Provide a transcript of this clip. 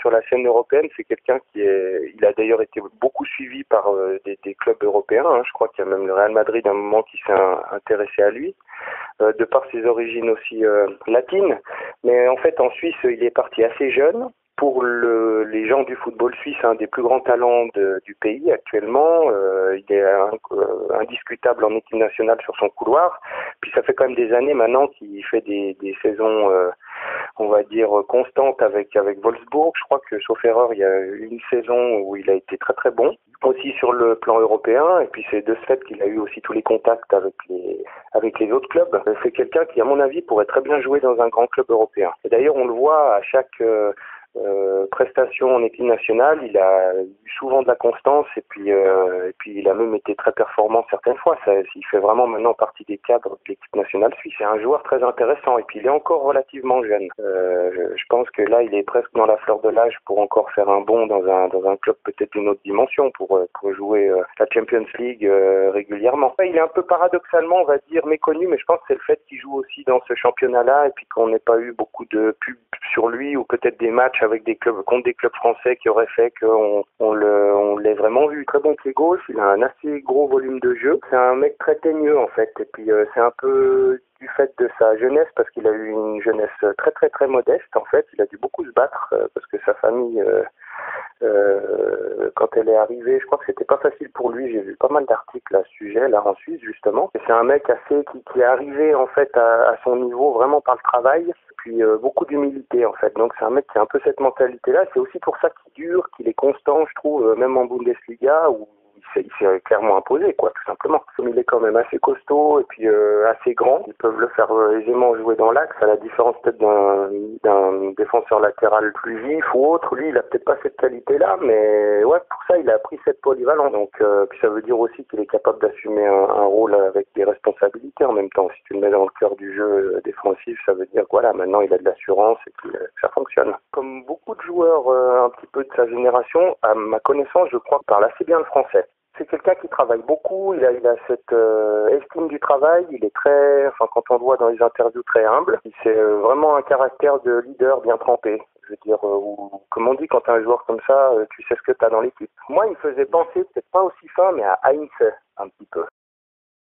sur la scène européenne. C'est quelqu'un il a d'ailleurs été beaucoup suivi par des clubs européens. Hein. Je crois qu'il y a même le Real Madrid à un moment qui s'est intéressé à lui, de par ses origines aussi latines. Mais en fait, en Suisse, il est parti assez jeune. Pour les gens du football suisse, un des plus grands talents du pays actuellement. Il est indiscutable en équipe nationale sur son couloir. Puis ça fait quand même des années maintenant qu'il fait des saisons, on va dire, constantes avec Wolfsburg. Je crois que, sauf erreur, il y a eu une saison où il a été très très bon, aussi sur le plan européen. Et puis c'est de ce fait qu'il a eu aussi tous les contacts avec les autres clubs. C'est quelqu'un qui, à mon avis, pourrait très bien jouer dans un grand club européen. Et d'ailleurs, on le voit à chaque prestation en équipe nationale, il a eu souvent de la constance et puis il a même été très performant certaines fois. Il fait vraiment maintenant partie des cadres de l'équipe nationale suisse. C'est un joueur très intéressant et puis il est encore relativement jeune. Je pense que là, il est presque dans la fleur de l'âge pour encore faire un bond dans un club peut-être d'une autre dimension pour jouer la Champions League régulièrement. Il est un peu paradoxalement, on va dire, méconnu, mais je pense que c'est le fait qu'il joue aussi dans ce championnat-là et puis qu'on n'ait pas eu beaucoup de pubs sur lui ou peut-être des matchs avec des clubs contre des clubs français qui auraient fait qu'on l'ait vraiment vu. Très bon pied gauche, il a un assez gros volume de jeu. C'est un mec très teigneux en fait. Et puis c'est un peu du fait de sa jeunesse, parce qu'il a eu une jeunesse très très très modeste en fait. Il a dû beaucoup se battre parce que sa famille, quand elle est arrivée, je crois que c'était pas facile pour lui. J'ai vu pas mal d'articles à ce sujet là en Suisse justement. Et c'est un mec qui est arrivé en fait à son niveau vraiment par le travail. Puis beaucoup d'humilité en fait. Donc c'est un mec qui a un peu cette mentalité-là. C'est aussi pour ça qu'il dure, qu'il est constant, je trouve, même en Bundesliga où il s'est clairement imposé, quoi, tout simplement. Comme il est quand même assez costaud et puis assez grand, ils peuvent le faire aisément jouer dans l'axe, à la différence peut-être d'un défenseur latéral plus vif ou autre. Lui, il a peut-être pas cette qualité-là, mais ouais, pour ça, il a pris cette polyvalence. Donc, puis ça veut dire aussi qu'il est capable d'assumer un rôle avec des responsabilités en même temps. Si tu le mets dans le cœur du jeu défensif, ça veut dire que voilà, maintenant il a de l'assurance et que ça fonctionne. Comme beaucoup de joueurs un petit peu de sa génération, à ma connaissance, je crois qu'il parle assez bien le français. C'est quelqu'un qui travaille beaucoup, il a cette estime du travail, il est quand on le voit dans les interviews, très humble. C'est vraiment un caractère de leader bien trempé. Je veux dire, comme on dit, quand tu as un joueur comme ça, tu sais ce que tu as dans l'équipe. Moi, il me faisait penser, peut-être pas aussi fin, mais à Heinze, un petit peu.